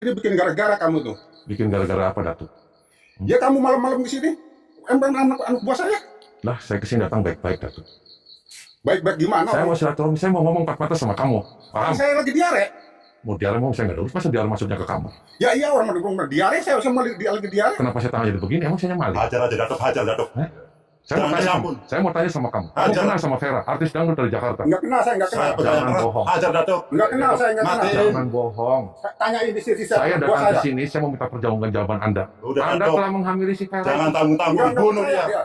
Ini bikin gara-gara kamu tuh. Bikin gara-gara apa, Datuk? Ya kamu malam-malam ke sini. Emang anak buah saya. Lah, saya kesini datang baik-baik, Datuk. Baik-baik gimana? Saya mau silaturahmi, saya mau ngomong empat mata sama kamu. Paham? Saya lagi diare. Mau diare mau saya nggak lulus, masa diare maksudnya ke kamu? Ya iya orang mendukung diare, saya sama dia lagi diare. Kenapa saya tangan jadi begini? Emang saya maling? Hajar aja, Datuk, hajar, Datuk. Saya mau tanya sama kamu. Kamu Hajar. kenal sama Vera, artis dangdut dari Jakarta? Enggak kenal, saya enggak kenal. Saya percaya Jangan keras. bohong. Hajar, Datuk. Enggak kenal, saya enggak Mati. kenal. Jangan bohong. Tanyain di sisi Saya buah datang ke saya. sini, saya mau minta pertanggungjawaban Anda. Udah, Anda Datuk. telah menghamili si Vera. Jangan tanggung-tanggung, Enggak bunuh percaya dia.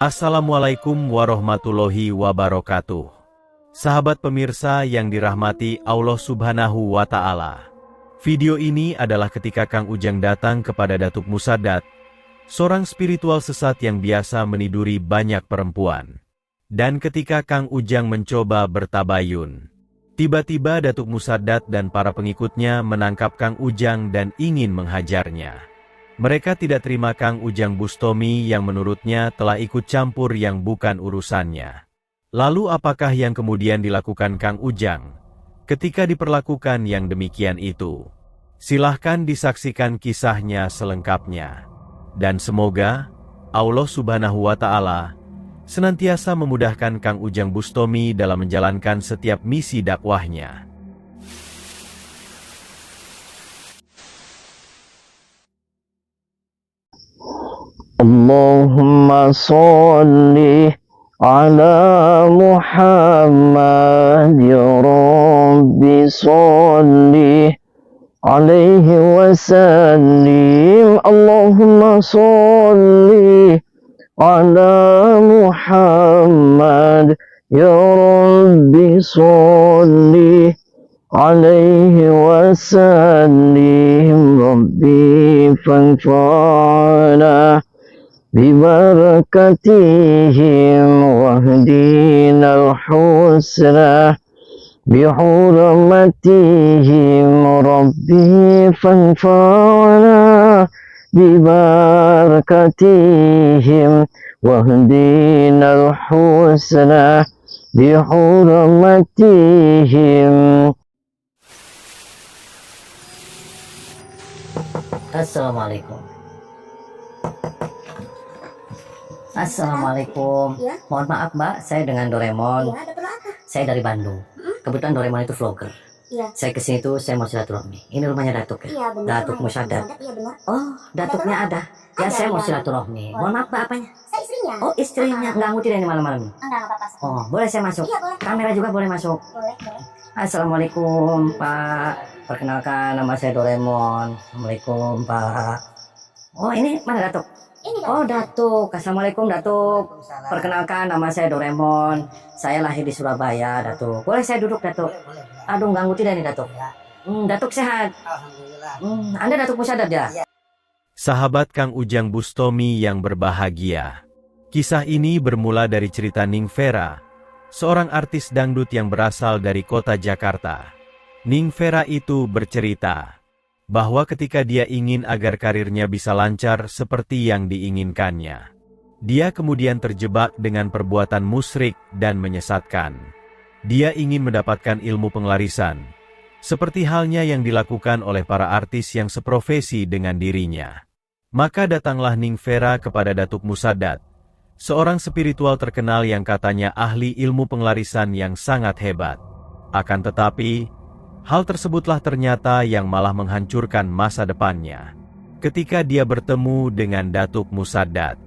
Assalamualaikum warahmatullahi wabarakatuh. Sahabat pemirsa yang dirahmati Allah Subhanahu wa Ta'ala. Video ini adalah ketika Kang Ujang datang kepada Datuk Musaddat, seorang spiritual sesat yang biasa meniduri banyak perempuan. Dan ketika Kang Ujang mencoba bertabayun, tiba-tiba Datuk Musaddat dan para pengikutnya menangkap Kang Ujang dan ingin menghajarnya. Mereka tidak terima Kang Ujang Bustomi yang menurutnya telah ikut campur yang bukan urusannya. Lalu apakah yang kemudian dilakukan Kang Ujang ketika diperlakukan yang demikian itu? Silahkan disaksikan kisahnya selengkapnya. Dan semoga Allah Subhanahu wa Ta'ala senantiasa memudahkan Kang Ujang Bustomi dalam menjalankan setiap misi dakwahnya. Allahumma salli ala Muhammad ya Rabbi salli alaihi wa sallim. Allahumma salli ala Muhammad ya Rabbi salli alaihi wa sallim. Rabbi fanfa'na ببركتهم واهدنا الحسنى بحرمتهم ربي فانفعنا ببركتهم واهدنا الحسنى بحرمتهم. Assalamualaikum. Assalamualaikum. Ya. Mohon maaf Mbak, saya dengan Doraemon. Iya, ada perlu apa? Saya dari Bandung. Kebetulan Doraemon itu vlogger. Iya. Saya kesini tuh saya mau silaturahmi. Ini rumahnya Datuk ya? Iya, benar. Datuk Musaddat. Iya, benar. Oh, Datuknya ada. Ya Ada, saya mau ada. silaturahmi. Mohon maaf Mbak, apanya? Saya istrinya. Oh, istrinya. Nggak ngerti dari malam-malam ini. Enggak apa-apa. Oh, boleh saya masuk? Iya, boleh. Kamera juga boleh masuk. Boleh, boleh. Assalamualaikum Pak. Perkenalkan nama saya Doraemon. Assalamualaikum Pak. Oh, ini mana Datuk? Ini Oh Datuk, Assalamualaikum Datuk. Perkenalkan nama saya Doraemon. Saya lahir di Surabaya Datuk. Boleh saya duduk Datuk? Aduh ganggu tidak nih Datuk? Datuk sehat? Anda Datuk Musaddat ya? Sahabat Kang Ujang Bustomi yang berbahagia. Kisah ini bermula dari cerita Ning Vera, seorang artis dangdut yang berasal dari kota Jakarta. Ning Vera itu bercerita bahwa ketika dia ingin agar karirnya bisa lancar seperti yang diinginkannya, dia kemudian terjebak dengan perbuatan musyrik dan menyesatkan. Dia ingin mendapatkan ilmu penglarisan, seperti halnya yang dilakukan oleh para artis yang seprofesi dengan dirinya. Maka datanglah Ning Vera kepada Datuk Musaddat, seorang spiritual terkenal yang katanya ahli ilmu penglarisan yang sangat hebat. Akan tetapi, hal tersebutlah ternyata yang malah menghancurkan masa depannya. Ketika dia bertemu dengan Datuk Musaddat,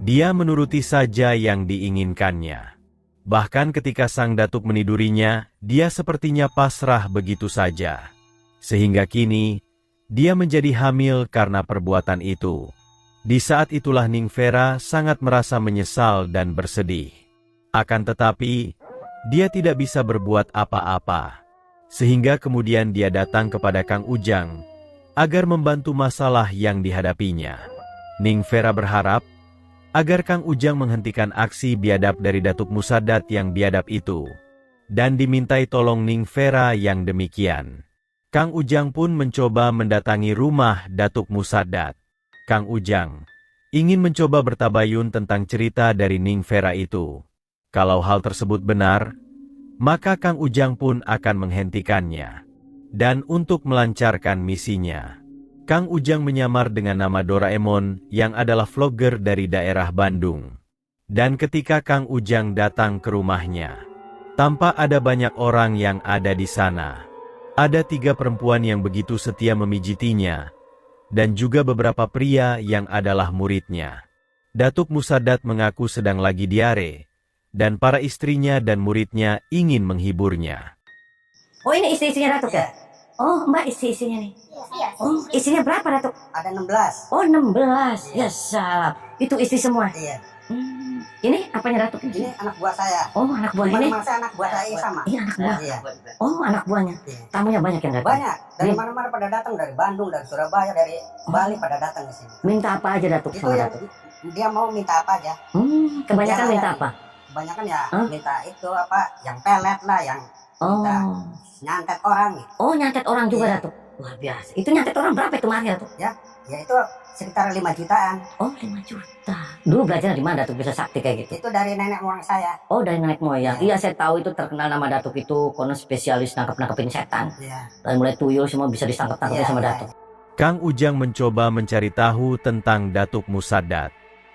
dia menuruti saja yang diinginkannya. Bahkan ketika sang Datuk menidurinya, dia sepertinya pasrah begitu saja. Sehingga kini, dia menjadi hamil karena perbuatan itu. Di saat itulah Ning Vera sangat merasa menyesal dan bersedih. Akan tetapi, dia tidak bisa berbuat apa-apa. Sehingga kemudian dia datang kepada Kang Ujang, agar membantu masalah yang dihadapinya. Ning Vera berharap, agar Kang Ujang menghentikan aksi biadab dari Datuk Musaddat yang biadab itu. dan dimintai tolong Ning Vera yang demikian. Kang Ujang pun mencoba mendatangi rumah Datuk Musaddat. Kang Ujang ingin mencoba bertabayun tentang cerita dari Ning Vera itu. Kalau hal tersebut benar, maka Kang Ujang pun akan menghentikannya. Dan untuk melancarkan misinya, Kang Ujang menyamar dengan nama Doraemon yang adalah vlogger dari daerah Bandung. Dan ketika Kang Ujang datang ke rumahnya, tampak ada banyak orang yang ada di sana. Ada 3 perempuan yang begitu setia memijitinya, dan juga beberapa pria yang adalah muridnya. Datuk Musaddat mengaku sedang lagi diare, dan para istrinya dan muridnya ingin menghiburnya. Oh, ini istri-istrinya Datuk ya? Oh, Mbak istri-istrinya nih. Iya. Oh, istrinya berapa Datuk? Ada 16. Oh, 16. Ya salam. Itu istri semua. Iya. Ini apanya Datuk? Ini anak buah saya. Oh, anak buah ini. Mana-mana saya anak buah saya sama. Ini anak buah. Iya. Oh, anak buahnya. Iya. Tamunya banyak yang datang. Banyak. Dari Iya. mana-mana pada datang, dari Bandung, dari Surabaya, dari Bali pada datang ke sini. Minta apa aja Datuk Itu sama yang Datuk? dia mau minta apa aja. Kebanyakan Ya, minta ya. apa? Kebanyakan ya Hah? minta itu apa, yang pelet lah, yang Oh. nyantet orang gitu. Oh, nyantet orang juga Iya. Datuk. Luar biasa. Itu nyantet orang berapa itu Maria Datuk? Ya itu sekitar 5 jutaan. Oh, 5 juta. Dulu belajar di mana Datuk bisa sakti kayak gitu? Itu dari nenek moyang saya. Oh, dari nenek moyang. Iya. Iya, saya tahu itu terkenal nama Datuk itu karena spesialis nangkep-nangkepin setan. Iya. Dan mulai tuyul semua bisa ditangkap-tangkapin Iya, sama iya. Datuk. Kang Ujang mencoba mencari tahu tentang Datuk Musaddat.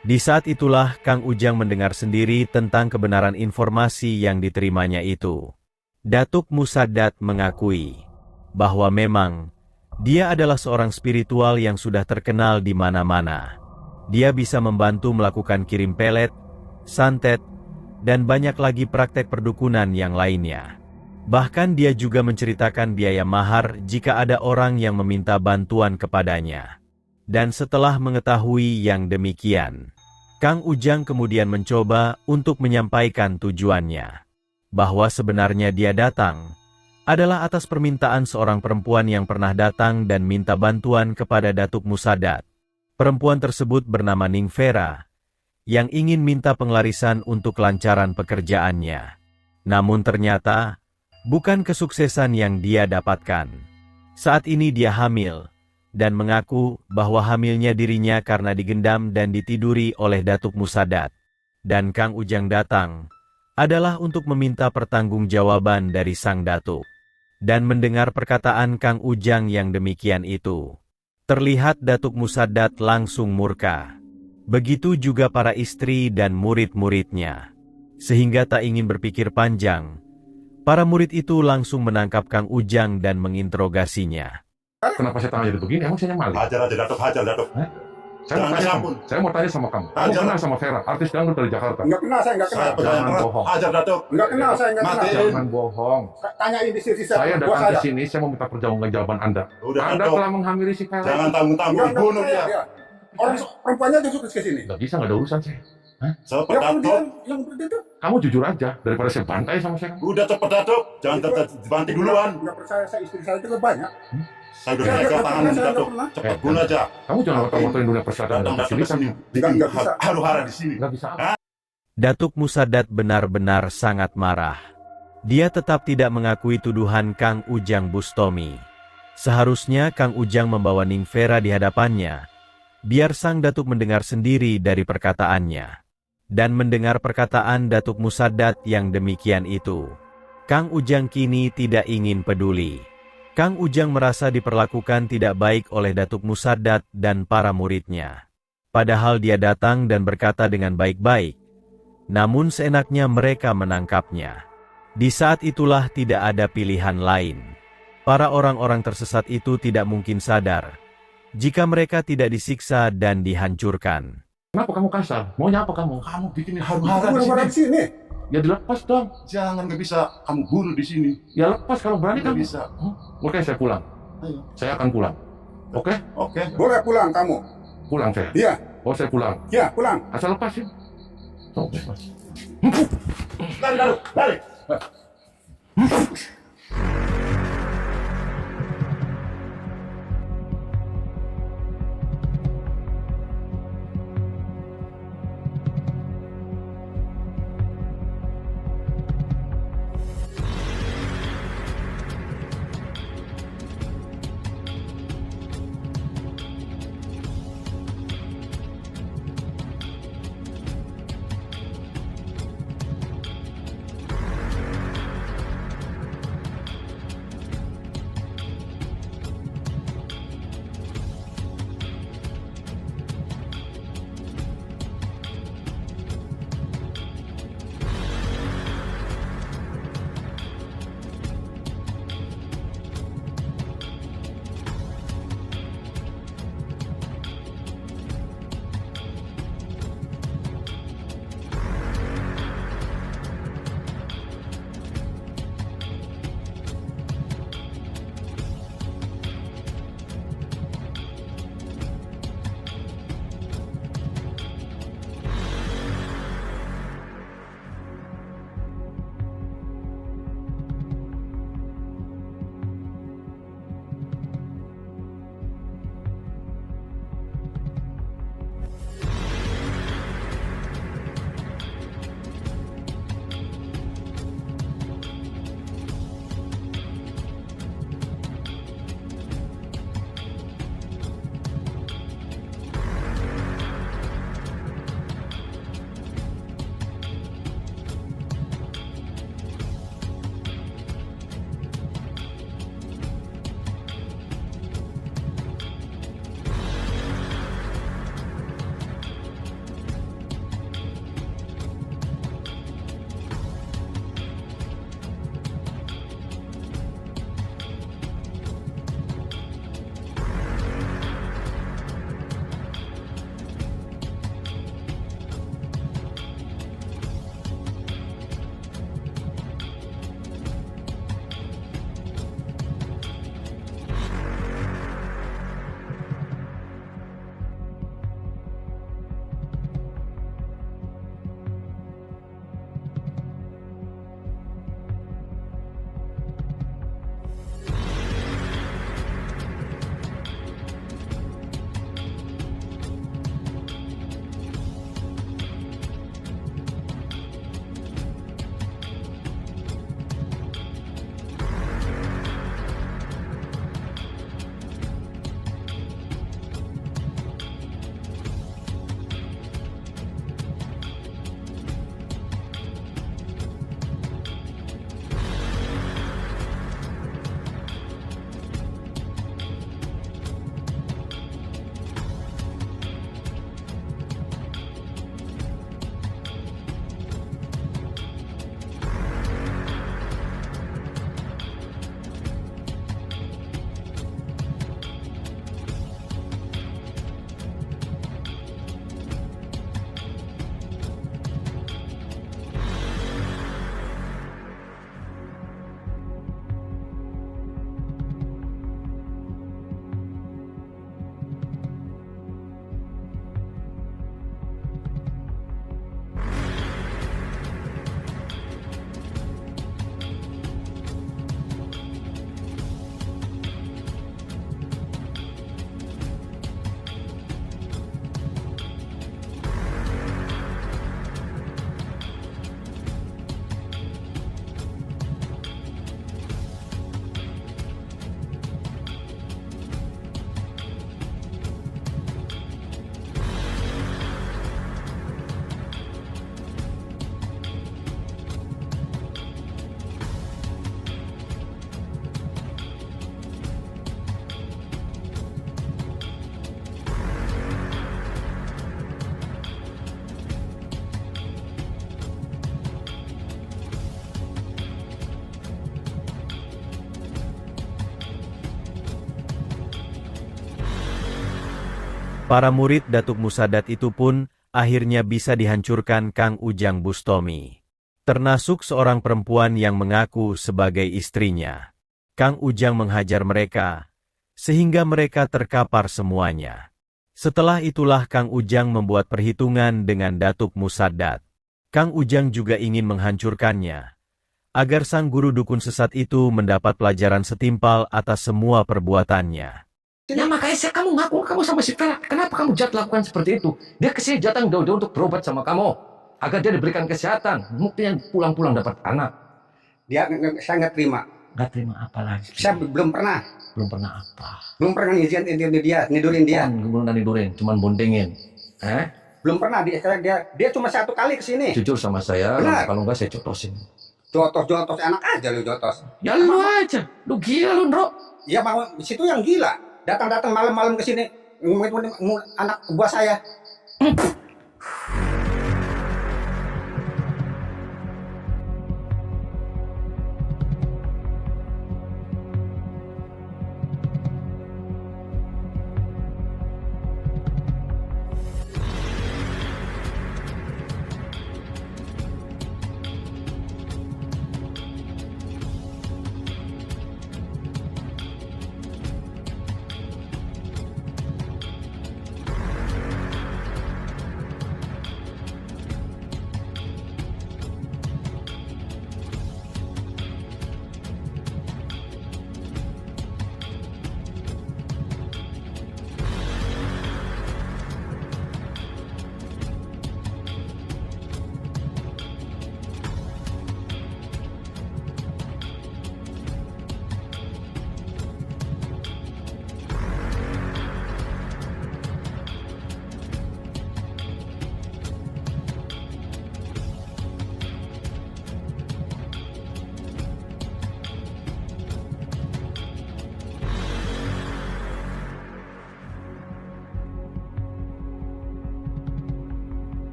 Di saat itulah Kang Ujang mendengar sendiri tentang kebenaran informasi yang diterimanya itu. Datuk Musaddat mengakui bahwa memang dia adalah seorang spiritual yang sudah terkenal di mana-mana. Dia bisa membantu melakukan kirim pelet, santet, dan banyak lagi praktek perdukunan yang lainnya. Bahkan dia juga menceritakan biaya mahar jika ada orang yang meminta bantuan kepadanya. Dan setelah mengetahui yang demikian, Kang Ujang kemudian mencoba untuk menyampaikan tujuannya. Bahwa sebenarnya dia datang adalah atas permintaan seorang perempuan yang pernah datang dan minta bantuan kepada Datuk Musaddat. Perempuan tersebut bernama Ning Vera, yang ingin minta penglarisan untuk kelancaran pekerjaannya. Namun ternyata, bukan kesuksesan yang dia dapatkan. Saat ini dia hamil, dan mengaku bahwa hamilnya dirinya karena digendam dan ditiduri oleh Datuk Musaddat. Dan Kang Ujang datang adalah untuk meminta pertanggungjawaban dari sang Datuk. Dan mendengar perkataan Kang Ujang yang demikian itu, terlihat Datuk Musaddat langsung murka. Begitu juga para istri dan murid-muridnya. Sehingga tak ingin berpikir panjang, para murid itu langsung menangkap Kang Ujang dan menginterogasinya. Kenapa saya tangannya begini? Emang saya maling? Hajar aja Datuk, hajar Datuk. Saya mau Jangan tanya, ampun. saya mau tanya sama kamu. Kamu Hajar. kenal sama Vera, artis dangdut dari Jakarta? Enggak kenal, saya enggak kenal. Saya percaya Jangan berat. bohong. Hajar Datuk. Enggak kenal, saya enggak kenal. Matiin. Jangan bohong. Tanyain di sisi Saya buah datang ke saya. sini, saya mau minta pertanggungjawaban Anda. Udah Anda Datuk. telah menghamili si Vera. Jangan tanggung-tanggung, Enggak bunuh percaya dia. Orang perempuannya justru ke sini. Nggak bisa, nggak ada urusan saya. Cepet Ya kamu dia Datuk. yang begitu. Kamu jujur aja, daripada saya bantai sama saya. Udah cepet Datuk. Jangan dibanting duluan. Enggak percaya, saya istri saya juga banyak. Saya udah Saya pegang enggak tangan pernah, si saya Datuk. enggak pernah. Cepet bunuh aja. Kamu jangan ngotot-ngototin dunia persyaratan dan Datang ke fasilitas. sini. Enggak bisa. Haru-hara di sini. Nggak bisa. Datuk Musaddat benar-benar sangat marah. Dia tetap tidak mengakui tuduhan Kang Ujang Bustomi. Seharusnya Kang Ujang membawa Ning Vera di hadapannya, biar sang Datuk mendengar sendiri dari perkataannya. Dan mendengar perkataan Datuk Musaddat yang demikian itu, Kang Ujang kini tidak ingin peduli. Kang Ujang merasa diperlakukan tidak baik oleh Datuk Musaddat dan para muridnya. Padahal dia datang dan berkata dengan baik-baik, namun seenaknya mereka menangkapnya. Di saat itulah tidak ada pilihan lain. Para orang-orang tersesat itu tidak mungkin sadar jika mereka tidak disiksa dan dihancurkan. Kenapa kamu kasar? Maunya apa kamu? Kamu bikin haru-hara di Bukan sini. di sini. Ya dilepas dong. Jangan, nggak bisa kamu bunuh di sini. Ya lepas kalau berani Nggak kamu. bisa. Oke, saya pulang. Ayo. Saya akan pulang. Oke? Oke. Boleh pulang kamu. Pulang saya. Iya, Oh, saya pulang. iya pulang. Asal lepasin. Oke. Lari Datuk, lari. Para murid Datuk Musadat itu pun akhirnya bisa dihancurkan Kang Ujang Bustomi. Termasuk seorang perempuan yang mengaku sebagai istrinya. Kang Ujang menghajar mereka, sehingga mereka terkapar semuanya. Setelah itulah Kang Ujang membuat perhitungan dengan Datuk Musadat. Kang Ujang juga ingin menghancurkannya, agar sang guru dukun sesat itu mendapat pelajaran setimpal atas semua perbuatannya. Ya makanya kamu ngaku kamu sama si Vera. Kenapa kamu jahat lakukan seperti itu? Dia kesini datang jauh-jauh untuk berobat sama kamu. Agar dia diberikan kesehatan. Mungkin pulang-pulang dapat anak. Saya nggak terima. Nggak terima apa lagi? Saya belum pernah. Belum pernah apa? Belum pernah nidurin dia. Belum nidurin, cuman bondengin. Belum pernah. Dia cuma 1 kali kesini. Jujur sama saya, Benar. kalau nggak saya cotosin. Jotos enak aja lu jotos. Ya lu aja, lu gila lu, Ndro. Ya mau situ yang gila. Datang malam-malam ke sini ngomongin anak buah saya.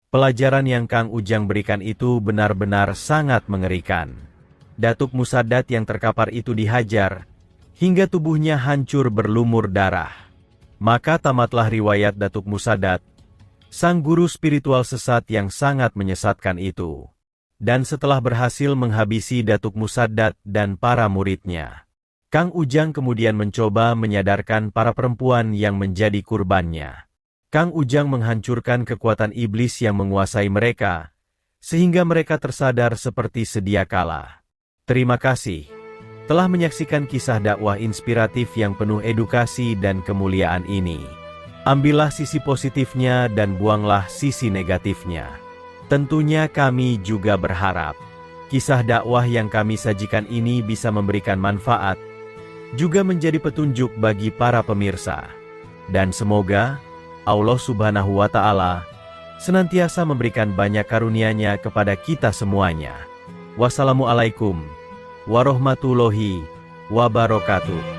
Pelajaran yang Kang Ujang berikan itu benar-benar sangat mengerikan. Datuk Musadat yang terkapar itu dihajar, hingga tubuhnya hancur berlumur darah. Maka tamatlah riwayat Datuk Musadat, sang guru spiritual sesat yang sangat menyesatkan itu. Dan setelah berhasil menghabisi Datuk Musadat dan para muridnya, Kang Ujang kemudian mencoba menyadarkan para perempuan yang menjadi kurbannya. Kang Ujang menghancurkan kekuatan iblis yang menguasai mereka, sehingga mereka tersadar seperti sedia kala. Terima kasih telah menyaksikan kisah dakwah inspiratif yang penuh edukasi dan kemuliaan ini. Ambillah sisi positifnya dan buanglah sisi negatifnya. Tentunya kami juga berharap kisah dakwah yang kami sajikan ini bisa memberikan manfaat, juga menjadi petunjuk bagi para pemirsa. Dan semoga Allah Subhanahu wa Ta'ala senantiasa memberikan banyak karunia-Nya kepada kita semuanya. Wassalamualaikum warahmatullahi wabarakatuh.